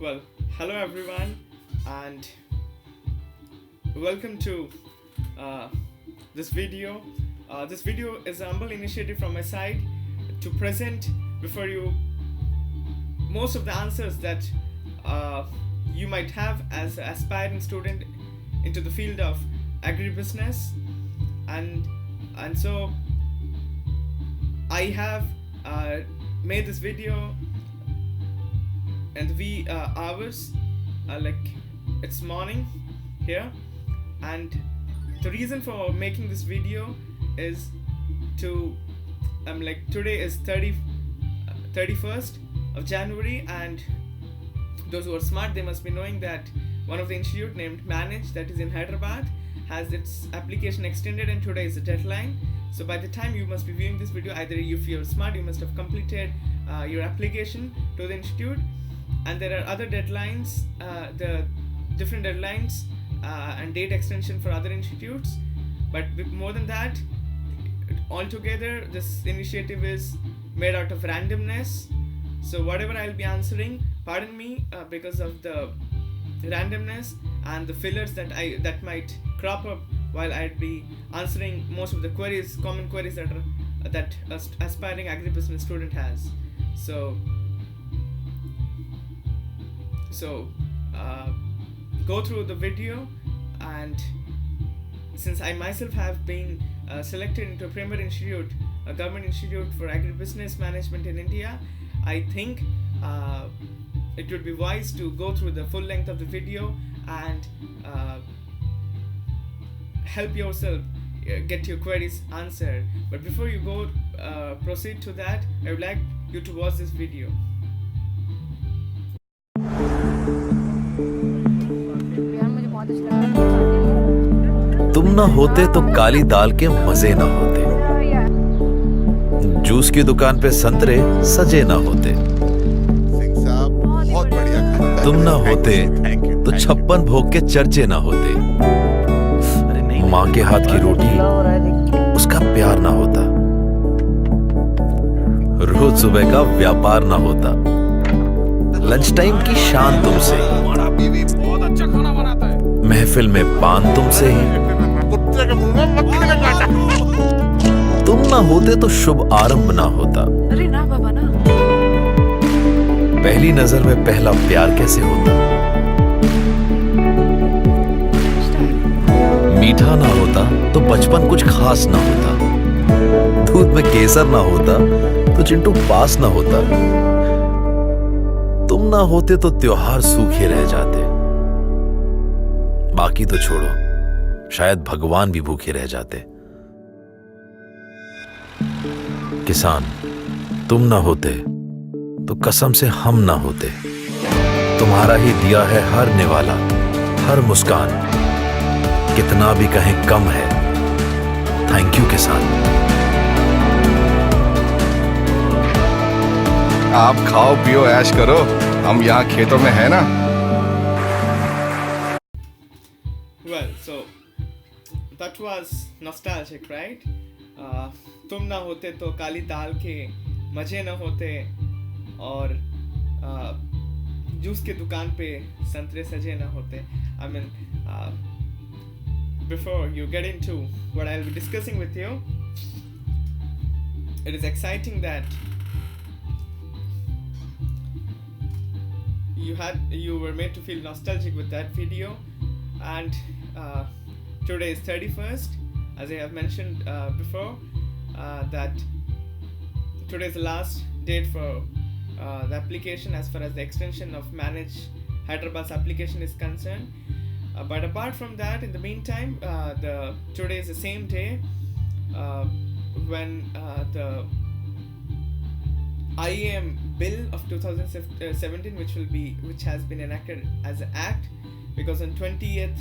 Well, hello everyone, and welcome to this video. This video is a humble initiative from my side to present before you most of the answers that you might have as an aspiring student into the field of agribusiness, and so I have made this video and the wee hours, like it's morning here, and the reason for making this video is to today is 31st of January, and those who are smart, they must be knowing that one of the institute named Manage, that is in Hyderabad, has its application extended, and today is the deadline. So by the time you must be viewing this video, either if you're smart, you must have completed your application to the institute, and there are other deadlines, the different deadlines and date extension for other institutes. But more than that, altogether this initiative is made out of randomness. So whatever I'll be answering, pardon me because of the randomness and the fillers that might crop up while I'd be answering most of the queries, common queries that aspiring agribusiness student has. So go through the video, and since I myself have been selected into a premier institute, a government institute for agribusiness management in India, I think it would be wise to go through the full length of the video and help yourself get your queries answered. But before you go proceed to that, I would like you to watch this video. तुम न होते तो काली दाल के मजे न होते, juice की दुकान पे संतरे सजे न होते, तुम न होते तो 56 भोग के चर्चे न होते, माँ के हाथ की रोटी उसका प्यार न होता, रोज सुबह का व्यापार न होता, लंच टाइम की शान तुमसे, महफिल में पान तुमसे ही, तुम ना होते तो शुभ आरंभ ना होता। अरे ना बाबा ना। पहली नजर में पहला प्यार कैसे होता, मीठा ना होता तो बचपन कुछ खास ना होता, दूध में केसर ना होता तो चिंटू पास ना होता, तुम ना होते तो त्योहार सूखे रह जाते, बाकी तो छोड़ो, शायद भगवान भी भूखे रह जाते। किसान, तुम ना होते तो कसम से हम ना होते, तुम्हारा ही दिया है हर निवाला, हर मुस्कान, कितना भी कहें कम है। थैंक यू किसान। आप खाओ पियो ऐश करो, हम यहाँ खेतों में है ना। Well, so that was nostalgic, right? तुम ना होते तो काली दाल के मजे न होते, और जूस के दुकान पे संतरे सजे न होते. I mean, before you get into what I'll be discussing with you, it is exciting that you were made to feel nostalgic with that video. And today is 31st, as I have mentioned before, that today is the last date for the application as far as the extension of Manage Hyderabad's application is concerned. But apart from that, in the meantime, today is the same day when the IIM bill of 2017, which has been enacted as an act, because on 20th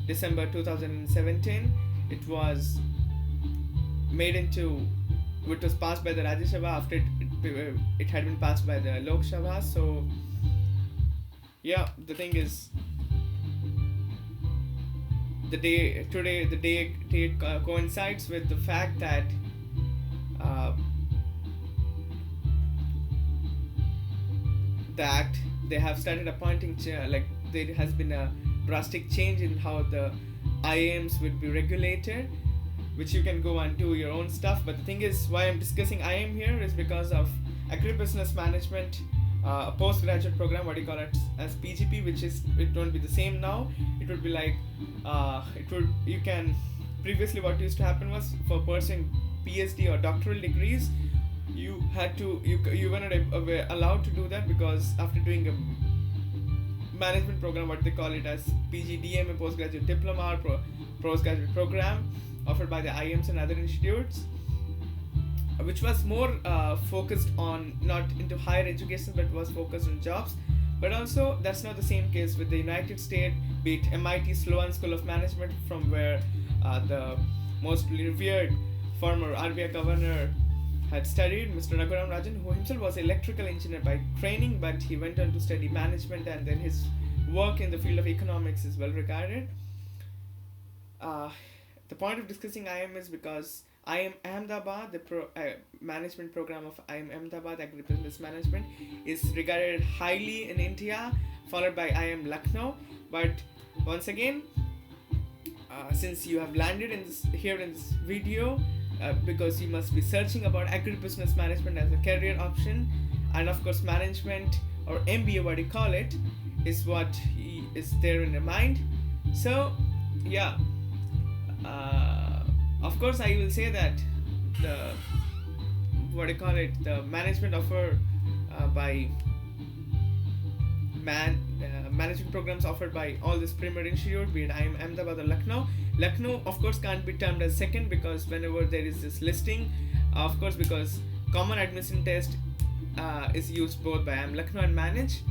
December 2017 it was made into, which was passed by the Rajya Sabha after it had been passed by the Lok Sabha. So yeah, the thing is, the day coincides with the fact that the act they have started appointing there has been a drastic change in how the IIMs would be regulated, which you can go and do your own stuff. But the thing is, why I'm discussing IIM here is because of AgriBusiness Management, a postgraduate program, what you call it as PGP, which is, it won't be the same now. It would be like you can, previously what used to happen was, for pursuing PhD or doctoral degrees, you were not allowed to do that, because after doing a management program, what they call it as PGDM, a postgraduate diploma or postgraduate program offered by the IIMs and other institutes, which was more focused on, not into higher education, but was focused on jobs. But also, that's not the same case with the United States, be it MIT Sloan School of Management, from where the most revered former RBI governor had studied, Mr. Raghuram Rajan, who himself was an electrical engineer by training, but he went on to study management, and then his work in the field of economics is well regarded. The point of discussing IIM is because IIM Ahmedabad, the management program of IIM Ahmedabad, AgriBusiness Management, is regarded highly in India, followed by IIM Lucknow. But once again, since you have landed in this video, because you must be searching about agribusiness management as a career option, and of course management or MBA, what you call it, is what is there in your mind. So yeah, of course I will say that the management offered by management programs offered by all this premier institute, be it IIM Ahmedabad or Lucknow of course can't be termed as second, because whenever there is this listing, of course, because common admission test is used both by IIM Lucknow and Manage.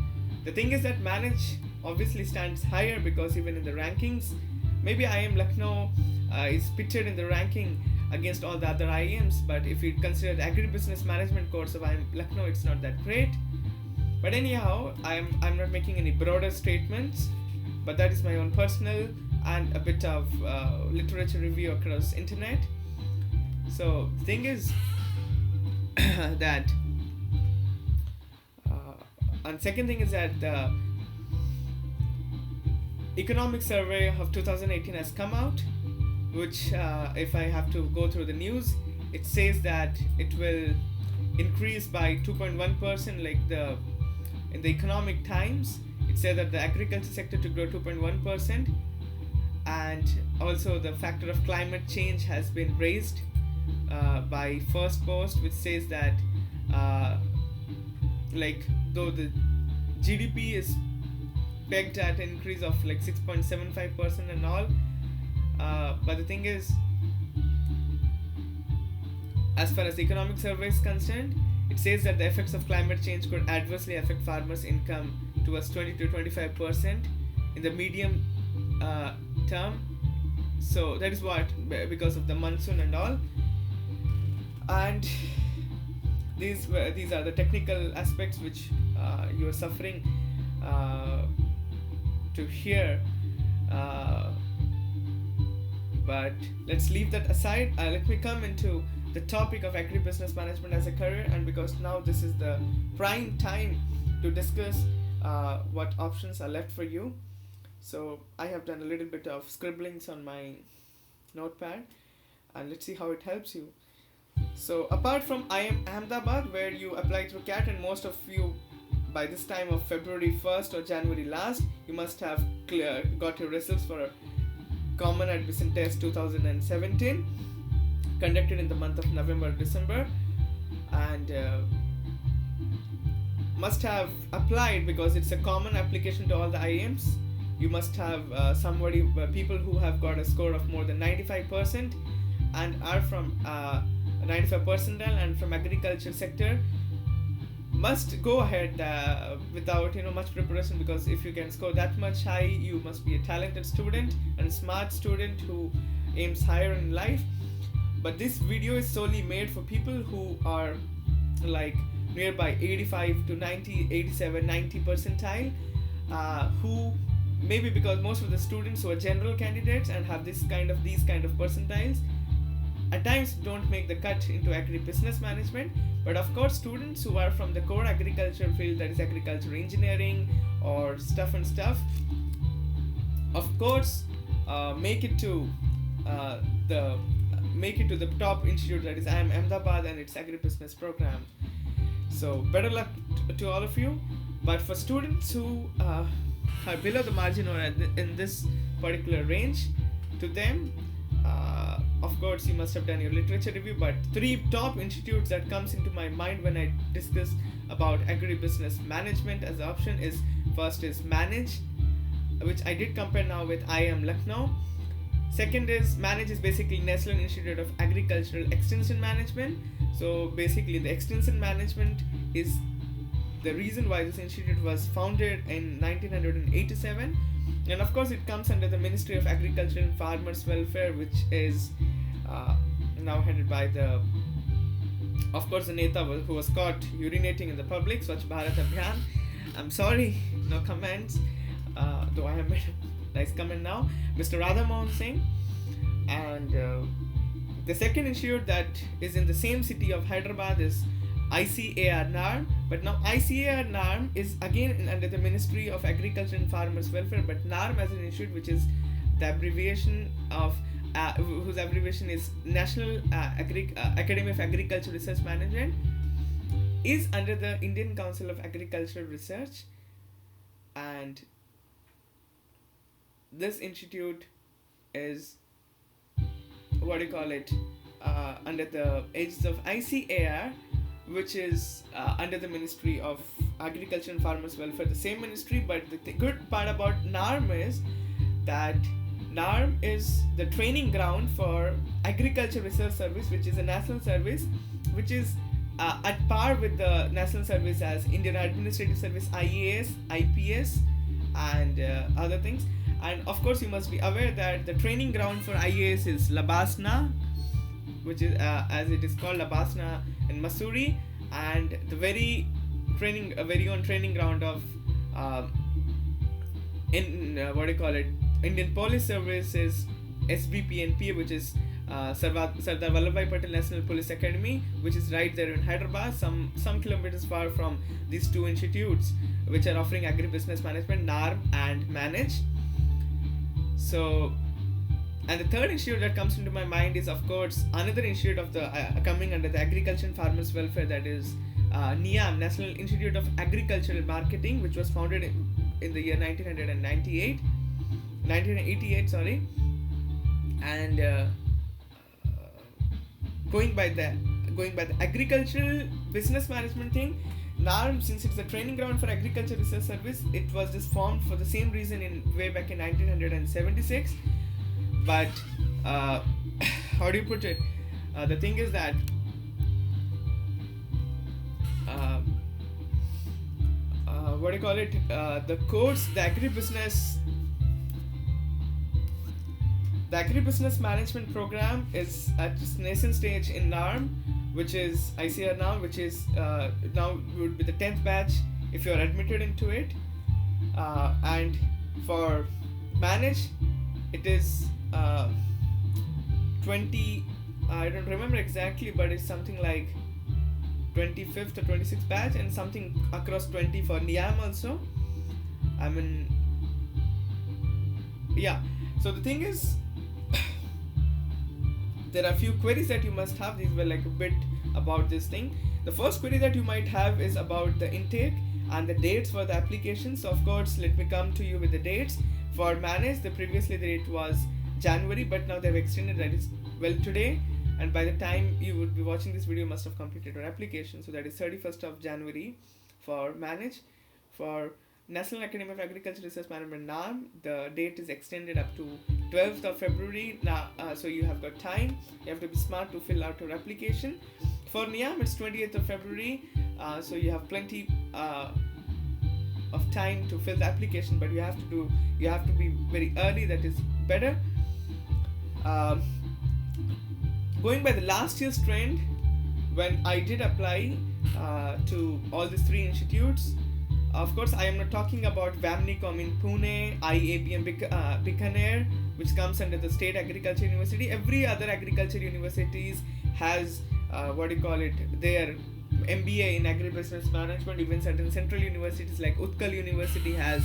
The thing is that Manage obviously stands higher, because even in the rankings, maybe IIM Lucknow is pitted in the ranking against all the other IIMs, but if you consider the agribusiness management course of IIM Lucknow, it's not that great. But anyhow, I'm not making any broader statements, but that is my own personal and a bit of literature review across internet. So the thing is that and second thing is that the economic survey of 2018 has come out, which if I have to go through the news, it says that it will increase by 2.1%, like in the Economic Times, it said that the agriculture sector to grow 2.1%, and also the factor of climate change has been raised by First Post, which says that though the GDP is pegged at an increase of 6.75% and all, but the thing is, as far as the economic survey is concerned, it says that the effects of climate change could adversely affect farmers' income towards 20 to 25% in the medium term. So that is what, because of the monsoon and all. And these are the technical aspects which you are suffering to hear. But let's leave that aside. Let me come into the topic of agribusiness management as a career, and because now this is the prime time to discuss what options are left for you. So I have done a little bit of scribblings on my notepad, and let's see how it helps you. So apart from IIM Ahmedabad, where you apply through CAT, and most of you by this time of February 1st or January last, you must have got your results for Common Admission Test 2017, conducted in the month of November-December, and must have applied, because it's a common application to all the IIMs. You must have people who have got a score of more than 95% and are from 95 percentile and from agriculture sector, must go ahead without much preparation, because if you can score that much high, you must be a talented student and smart student who aims higher in life. But this video is solely made for people who are nearby 85 to 90, 87, 90 percentile, who maybe, because most of the students who are general candidates and have these kind of percentiles, at times don't make the cut into agribusiness management, but of course students who are from the core agriculture field, that is agriculture engineering or stuff, of course make it to the top institute, that is IIM Ahmedabad and its agribusiness program. So better luck to all of you. But for students who are below the margin or in this particular range, to them of course you must have done your literature review, but 3 top institutes that comes into my mind when I discuss about agribusiness management as an option is, first is Manage, which I did compare now with IIM Lucknow. Second is Manage is basically National Institute of Agricultural Extension Management. So basically the extension management is the reason why this institute was founded in 1987, and of course it comes under the Ministry of Agriculture and Farmers Welfare, which is now headed by the Neta who was caught urinating in the public, Swachh Bharat Abhiyan. I'm sorry, no comments, though I have made a nice comment now, Mr. Radha Mohan Singh. And the second institute that is in the same city of Hyderabad is ICAR NAARM, but now ICAR NAARM is again under the Ministry of Agriculture and Farmers Welfare, but NAARM as an institute, which is the abbreviation of whose abbreviation is National Academy of Agricultural Research Management, is under the Indian Council of Agricultural Research. And this institute is under the aegis of ICAR, which is under the Ministry of Agriculture and Farmers Welfare, the same ministry. But the good part about NAARM is that NAARM is the training ground for Agriculture Research Service, which is a national service, which is at par with the national service as Indian Administrative Service, IAS, IPS, and other things. And of course you must be aware that the training ground for IAS is Labasna, which is as it is called Labasna in Mussoorie, and the very own training ground of Indian Police Service is SBPNP, which is Sardar Vallabhbhai Patel National Police Academy, which is right there in Hyderabad, some kilometers far from these 2 institutes which are offering agribusiness management, NAARM and Manage. So, and the third institute that comes into my mind is, of course, another institute of the coming under the Agriculture and Farmers Welfare, that is NIAM, National Institute of Agricultural Marketing, which was founded in the year 1988, and going by the agricultural business management thing, NAARM, since it's a training ground for Agriculture Research Service, it was just formed for the same reason way back in 1976. But how do you put it? The thing is that the course, the agribusiness management program is at its nascent stage in NAARM, which is ICAR now, which is now would be the 10th batch if you are admitted into it. And for Manage, it is 20, I don't remember exactly, but it's something like 25th or 26th batch, and something across 20 for NIAM also. I mean, yeah. So the thing is, there are a few queries that you must have. These were like a bit about this thing. The first query that you might have is about the intake and the dates for the application. So of course, let me come to you with the dates. For Manage, previously the date was January, but now they've extended, that is, well, today, and by the time you would be watching this video, you must have completed your application. So that is 31st of January for Manage. For National Academy of Agricultural Research Management, NAARM, the date is extended up to 12th of February. Now, so you have got time. You have to be smart to fill out your application. For NIAM, it's 28th of February. So you have plenty of time to fill the application, but you have to be very early. That is better. Going by the last year's trend, when I did apply to all these 3 institutes, of course, I am not talking about Vamnicom in Pune, ABM Bikaner, which comes under the State Agricultural University. Every other agriculture universities has their MBA in agribusiness management. Even certain central universities like Utkal University has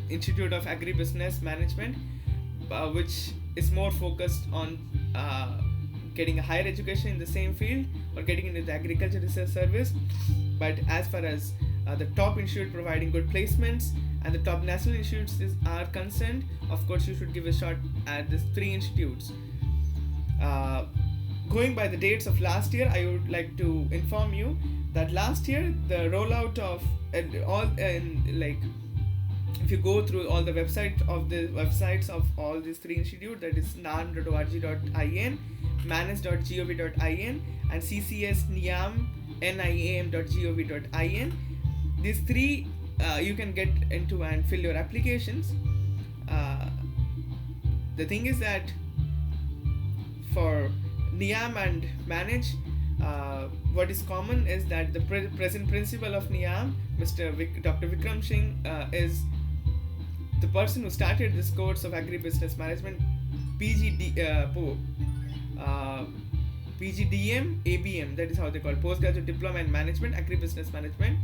Institute of Agribusiness Management, which is more focused on getting a higher education in the same field or getting into the agriculture research service. But as far as the top institute providing good placements and the top national institutes are concerned, of course you should give a shot at these three institutes. Going by the dates of last year, I would like to inform you that last year the rollout of if you go through all the websites of all these three institutes, that is naarm.org.in, manage.gov.in, and ccs niam niam.gov.in. These three you can get into and fill your applications. The thing is that for NIAM and Manage, what is common is that the present principal of NIAM, Dr. Vikram Singh, is the person who started this course of agribusiness management, PGDM, ABM, that is how they call it, Postgraduate Diploma in Management, Agribusiness Management.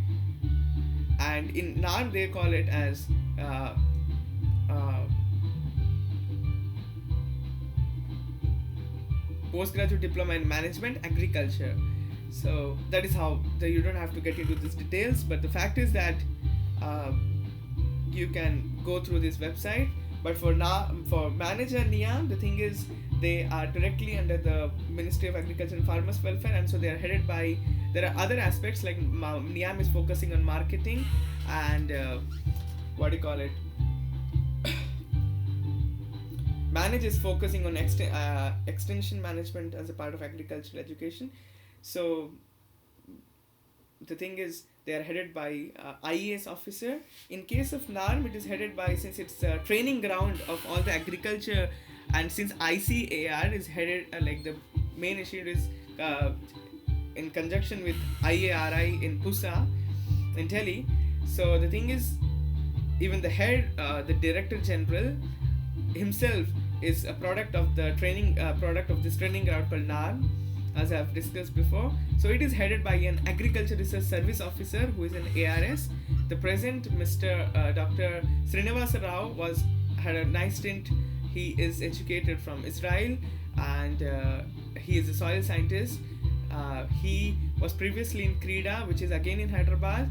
And in NAARM they call it as Postgraduate Diploma in Management, Agriculture. So that is how you don't have to get into these details, but the fact is that you can go through this website. But for Manage and NIAM, the thing is they are directly under the Ministry of Agriculture and Farmers Welfare, and so they are headed by, there are other aspects like NIAM is focusing on marketing and Manage is focusing on extension management as a part of agricultural education. So the thing is they are headed by IAS officer. In case of NAARM, it is headed by, since it's a training ground of all the agriculture, and since ICAR is headed the main institute is in conjunction with IARI in Pusa in Delhi. So the thing is, even the head, the director general himself is a product of the this training ground called NAARM, as I have discussed before. So it is headed by an agriculture research service officer who is an ARS. The present Mr. Dr. Srinivasa Rao had a nice stint. He is educated from Israel and he is a soil scientist. He was previously in Krida, which is again in Hyderabad,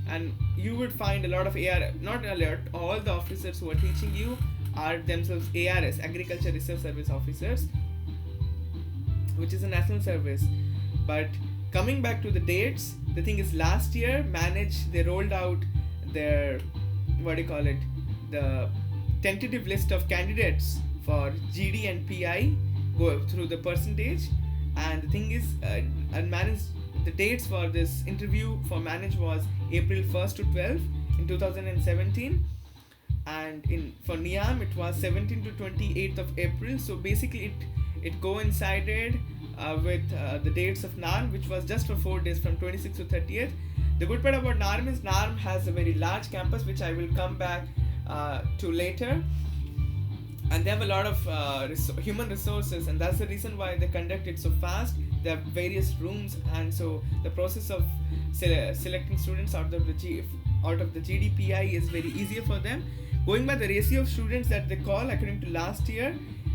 and you would find a lot of all the officers who are teaching you are themselves ARS, Agriculture Research Service Officers, which is a national service. But coming back to the dates, the thing is last year Manage, they rolled out their the tentative list of candidates for GD and PI, go through the percentage, and the thing is and Manage, the dates for this interview for Manage was April 1st to 12th in 2017, and for NIAM it was 17th to 28th of April. So basically it coincided with the dates of NAARM, which was just for 4 days from 26th to 30th. The good part about NAARM is NAARM has a very large campus, which I will come back to later, and they have a lot of human resources, and that's the reason why they conduct it so fast. They have various rooms, and so the process of selecting students out of the GDPI is very easier for them. Going by the ratio of students that they call, according to last year,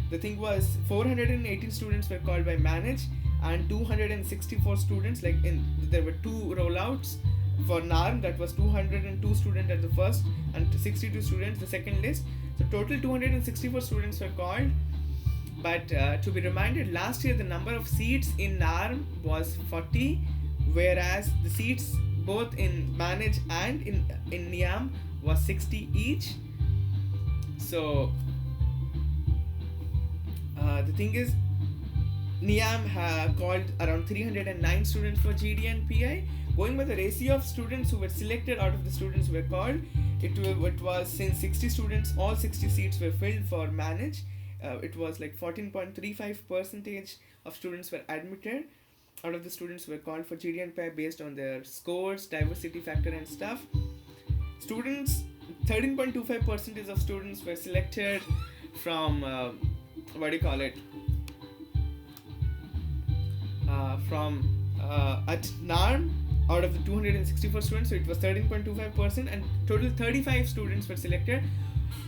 the thing was 418 students were called by Manage and 264 students, there were two rollouts for NAARM, that was 202 students at the first and 62 students the second list. So total 264 students were called. But to be reminded, last year the number of seats in NAARM was 40, whereas the seats both in Manage and in NIAM was 60 each. So the thing is, NIAM called around 309 students for GD and PI. Going by the ratio of students who were selected out of the students who were called, it was, since 60 students, all 60 seats were filled for Manage. It was 14.35% of students were admitted out of the students who were called for GD and PI based on their scores, diversity factor and stuff. students, 13.25% of students were selected from at NAARM out of the 264 students. So it was 13.25%, and total 35 students were selected.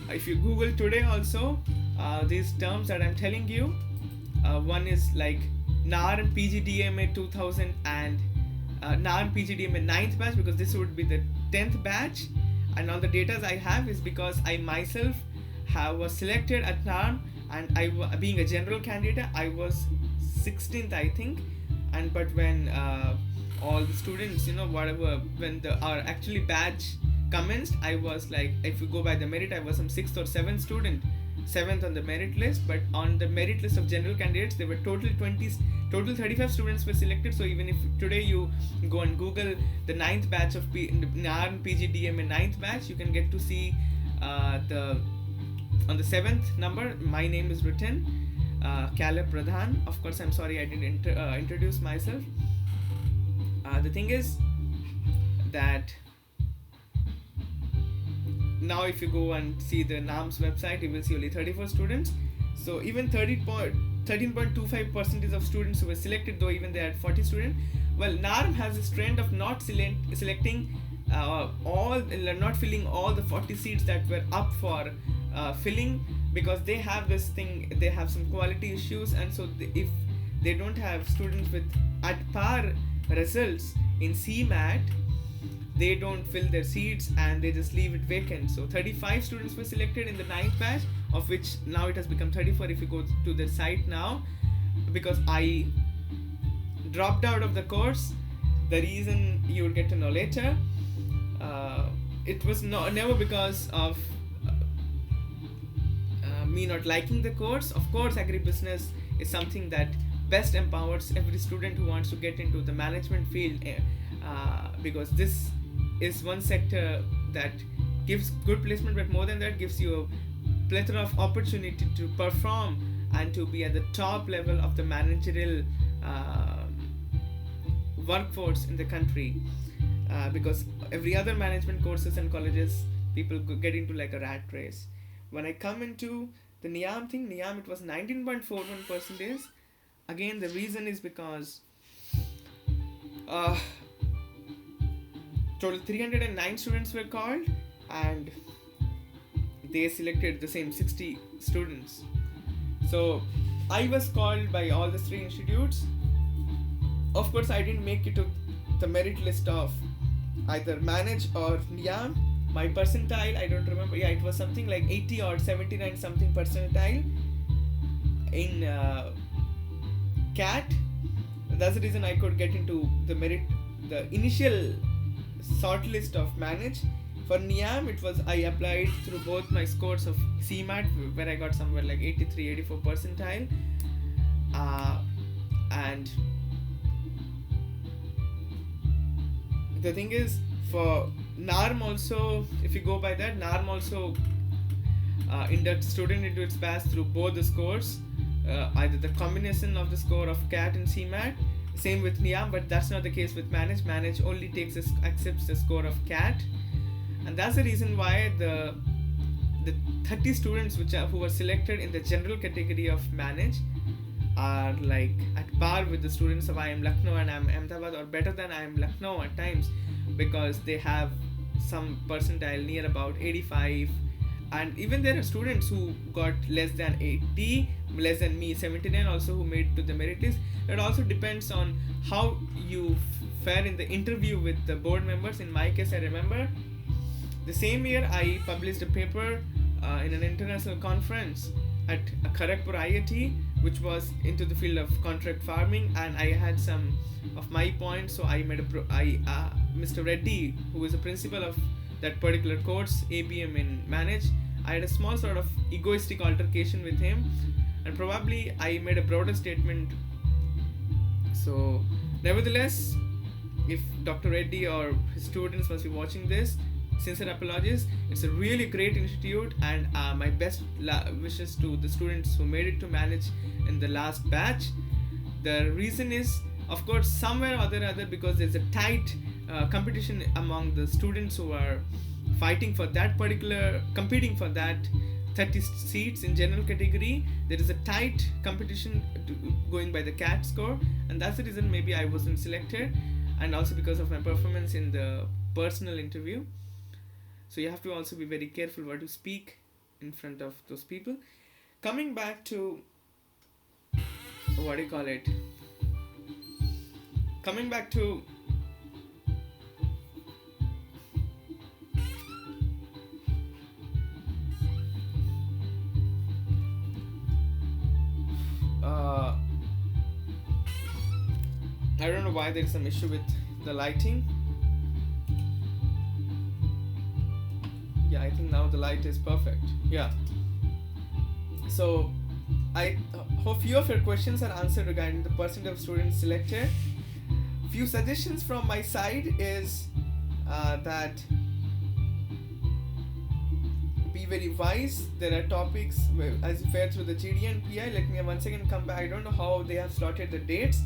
If you Google today also, these terms that I'm telling you, one is like NAARM PGDM 2000 and NAARM PGDM 9th batch, because this would be the 10th batch. And all the data I have is because I myself was selected at NAARM, and being a general candidate, I was 16th, I think. But when all the students, when our actually batch commenced, I was like, if you go by the merit, I was some 6th or 7th student, 7th on the merit list. But on the merit list of general candidates, there were total 35 students were selected. So even if today you go and Google the 9th batch of NAARM PGDM and 9th batch, you can get to see on the 7th number, my name is written, Pradhan. Of course, I'm sorry I didn't introduce myself. The thing is that now if you go and see the NAARM's website, you will see only 34 students. So even 13.25% of students who were selected, though even they had 40 students. Well, NAARM has this trend of not selecting not filling all the 40 seats that were up for filling, because they have this thing, they have some quality issues, and so if they don't have students with at par results in CMAT, they don't fill their seats and they just leave it vacant. So 35 students were selected in the 9th batch, of which now it has become 34 if you go to the site now, because I dropped out of the course. The reason you will get to know later. It was never because of me not liking the course. Of course, agribusiness is something that best empowers every student who wants to get into the management field, because this is one sector that gives good placement, but more than that, gives you a plethora of opportunity to perform and to be at the top level of the managerial workforce in the country, because every other management courses and colleges, people get into like a rat race. When I come into the NIAM thing, it was 19.41%. Again, the reason is because total 309 students were called, and they selected the same 60 students. So I was called by all the 3 institutes. Of course, I didn't make it to the merit list of either Manage or NIAM. My percentile, I don't remember. Yeah, it was something like 80 or 79 something percentile in CAT. That's the reason I could get into the merit, the initial short list of Manage. For NIAM, it was I applied through both my scores of CMAT, where I got somewhere like 83, 84 percentile, and the thing is, for NAARM also, if you go by that, NAARM also inducts student into its batch through both the scores, either the combination of the score of CAT and CMAT. Same with NIAM, but that's not the case with Manage. Manage only accepts the score of CAT, and that's the reason why the 30 students who were selected in the general category of Manage are like at par with the students of IIM Lucknow and IIM Ahmedabad, or better than IIM Lucknow at times, because they have some percentile near about 85, and even there are students who got less than 80, less than me 79 also, who made to the merit list. It also depends on how you fare in the interview with the board members. In my case, I remember the same year I published a paper in an international conference at Kharagpur IIT, which was into the field of contract farming, and I had some of my points. So I made Mr. Reddy, who was the principal of that particular course, ABM in Manage, I had a small sort of egoistic altercation with him, and probably I made a broader statement. So nevertheless, if Dr. Reddy or his students must be watching this, sincere apologies. It's a really great institute, and my best wishes to the students who made it to Manage in the last batch. The reason is, of course, somewhere or other, because there's a tight competition among the students who are fighting for that particular, competing for that 30 seats in general category. There is a tight competition going by the CAT score, and that's the reason maybe I wasn't selected, and also because of my performance in the personal interview. So you have to also be very careful what you speak in front of those people. Coming back to coming back to I don't know why there is some issue with the lighting. Yeah, I think now the light is perfect. Yeah. So I hope few of your questions are answered regarding the percent of students selected. Few suggestions from my side is that be very wise. There are topics as you fare through the GD and PI. Let me once again come back. I don't know how they have slotted the dates,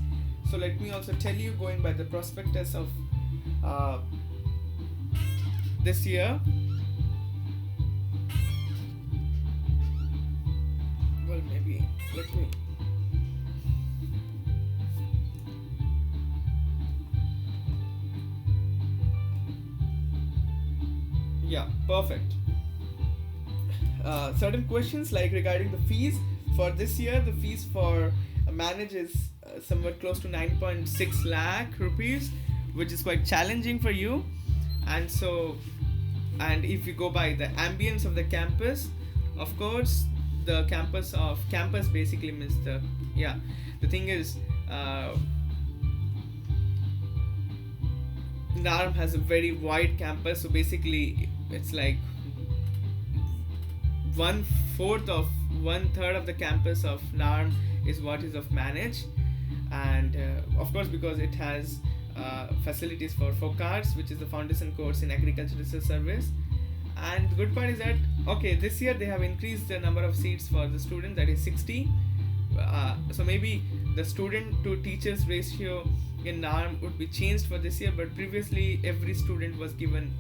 so let me also tell you, going by the prospectus of this year. Well, maybe let me. Yeah, perfect. Certain questions like regarding the fees for this year. The fees for a manager is somewhat close to 9.6 lakh rupees, which is quite challenging for you. And so, and if you go by the ambience of the campus, of course, the campus basically means the thing is, NAARM has a very wide campus, so basically it's like 1/3 of the campus of NAARM is what is of manage, and of course because it has facilities for FOCARS, which is the foundation course in agricultural research service. And the good part is that this year they have increased the number of seats for the student, that is 60. So maybe the student to teachers ratio in NAARM would be changed for this year, but previously every student was given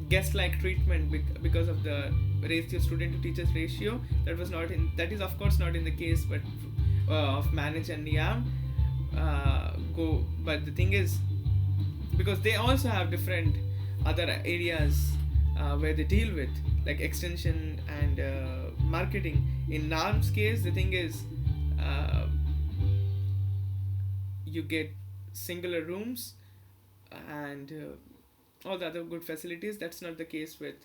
guest-like treatment because of the ratio, student to teachers ratio. That is of course not in the case, but of manage and NIAM. But the thing is, because they also have different other areas where they deal with, like extension and marketing. In NAARM's case, the thing is, you get singular rooms and all the other good facilities. That's not the case with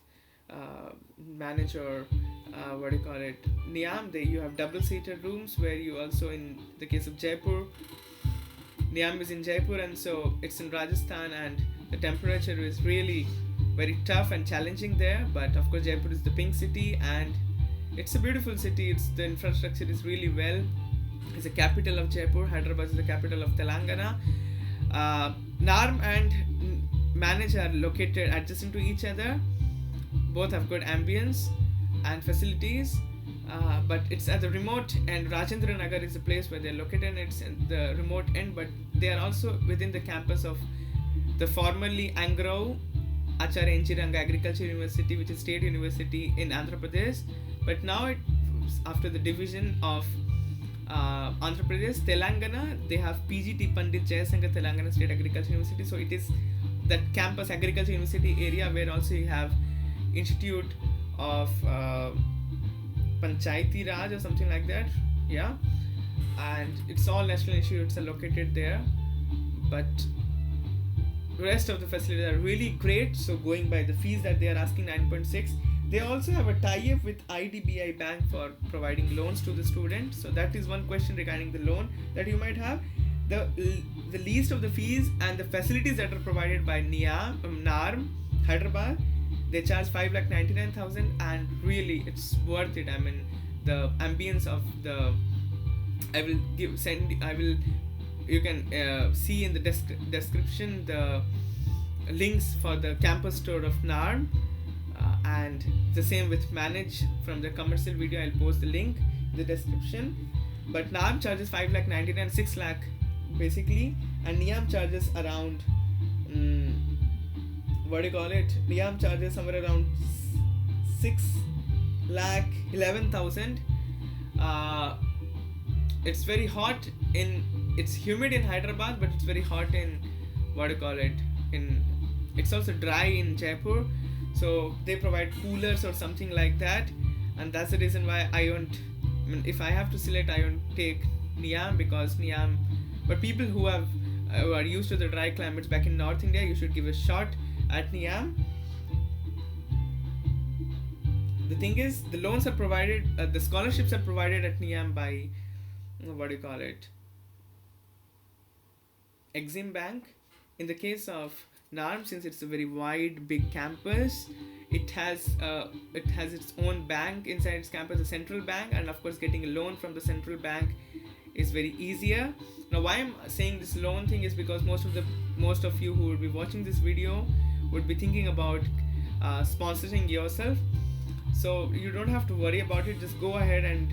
manage or NIAM. You have double-seated rooms, where you also, in the case of Jaipur, NIAM is in Jaipur, and so it's in Rajasthan, and the temperature is really very tough and challenging there. But of course Jaipur is the pink city, and it's a beautiful city. The infrastructure is really well. It's the capital of Jaipur. Hyderabad is the capital of Telangana. NAARM and manage are located adjacent to each other. Both have good ambience and facilities, but it's at the remote end. Rajendra Nagar is the place where they're located, and it's at the remote end, but they are also within the campus of the formerly Angrao Acharya Enjiranga Agricultural University, which is state university in Andhra Pradesh. But now, after the division of Andhra Pradesh, Telangana, they have PGT Pandit Jayasankar Telangana State Agricultural University. So it is that campus agriculture university area where also you have Institute of Panchayati Raj or something like that. Yeah, and it's all national institutes are located there, but the rest of the facilities are really great. So going by the fees that they are asking, 9.6, they also have a tie-up with IDBI Bank for providing loans to the student. So that is one question regarding the loan that you might have. The least of the fees and the facilities that are provided by NAARM Hyderabad, they charge 5,99,000, and really it's worth it. I mean, the ambience of the, you can see in the description the links for the campus store of NAARM, and the same with manage from the commercial video. I'll post the link in the description. But NAARM charges 5,99,000, 6 lakh basically, and NIAM charges around NIAM charges somewhere around 6,11,000. It's very hot it's humid in Hyderabad, but it's very hot in it's also dry in Jaipur, so they provide coolers or something like that, and that's the reason why if I have to select, I won't take NIAM, because NIAM, but people who are used to the dry climates back in North India, you should give a shot at NIAM. The thing is, the loans are provided, the scholarships are provided at NIAM by Exim Bank. In the case of NAARM, since it's a very wide, big campus, it has its own bank inside its campus, a central bank, and of course getting a loan from the central bank is very easier. Now, why I'm saying this loan thing is because most of you who will be watching this video would be thinking about sponsoring yourself, so you don't have to worry about it. Just go ahead and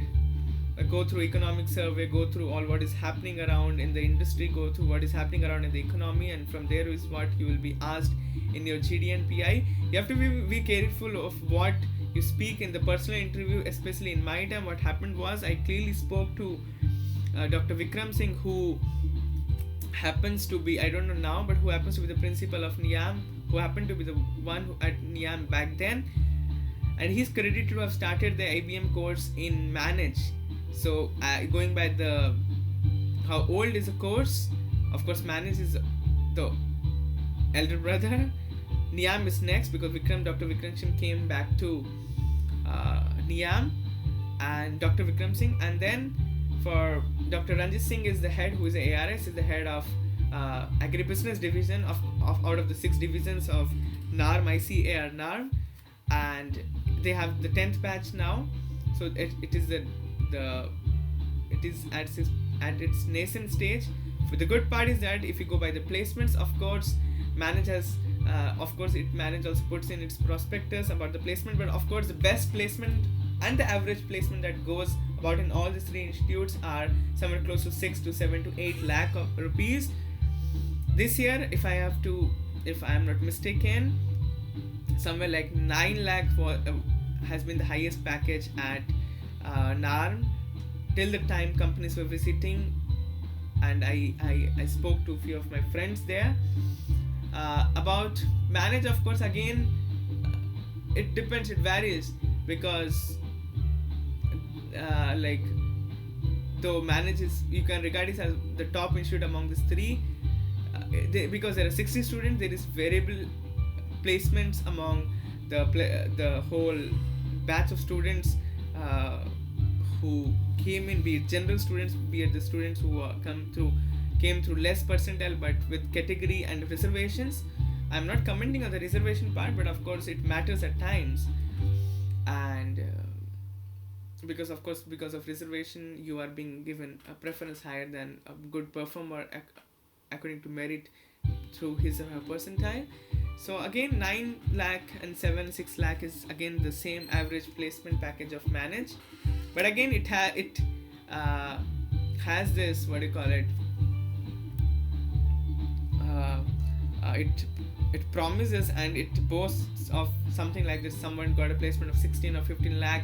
go through economic survey, go through all what is happening around in the industry, go through what is happening around in the economy, and from there is what you will be asked in your GD and PI. You have to be careful of what you speak in the personal interview, especially in my time. What happened was, I clearly spoke to Dr. Vikram Singh, who happens to be, I don't know now, but who happens to be the principal of NIAM, who happened to be the one at NIAM back then, and he's credited to have started the ABM course in Manage. So going by how old is the course, of course Manage is the elder brother, NIAM is next, because Dr. Vikram Singh came back to NIAM, and Dr. Vikram Singh, and then for Dr. Ranjit Singh is the head, who is the ARS, is the head of Agribusiness division of out of the 6 divisions of NAARM, ICAR NAARM, and they have the 10th batch now. So it is at its nascent stage. But the good part is that if you go by the placements, of course, Manage also puts in its prospectus about the placement, but of course the best placement and the average placement that goes about in all these 3 institutes are somewhere close to 6 to 7 to 8 lakh of rupees. This year, if I am not mistaken, somewhere like 9 lakh has been the highest package at NAARM till the time companies were visiting, and I spoke to a few of my friends there. About Manage, of course, again, it depends, it varies, because though Manage is, you can regard it as the top institute among these 3, because there are 60 students, there is variable placements among the whole batch of students who came in, be it general students, be it the students who came through less percentile but with category and reservations. I'm not commenting on the reservation part, but of course it matters at times, and because of reservation, you are being given a preference higher than a good performer according to merit through his or her percentile. So again, 9 lakh and 6 lakh is again the same average placement package of Manage, but again it has this, it promises and it boasts of something like this: someone got a placement of 16 or 15 lakh,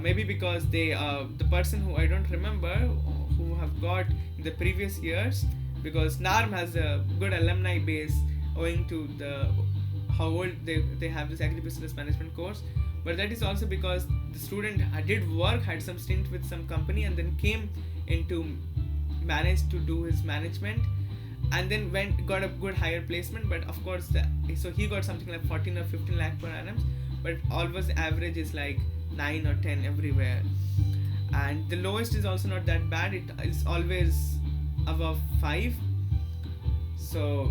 maybe because the person who I don't remember who have got in the previous years, because NAARM has a good alumni base owing to how old they have this agribusiness management course, but that is also because the student did work, had some stint with some company, and then came into Manage to do his management, and then got a good higher placement. But of course, so he got something like 14 or 15 lakh per annum, but always average is like 9 or 10 everywhere, and the lowest is also not that bad, it is always above 5. So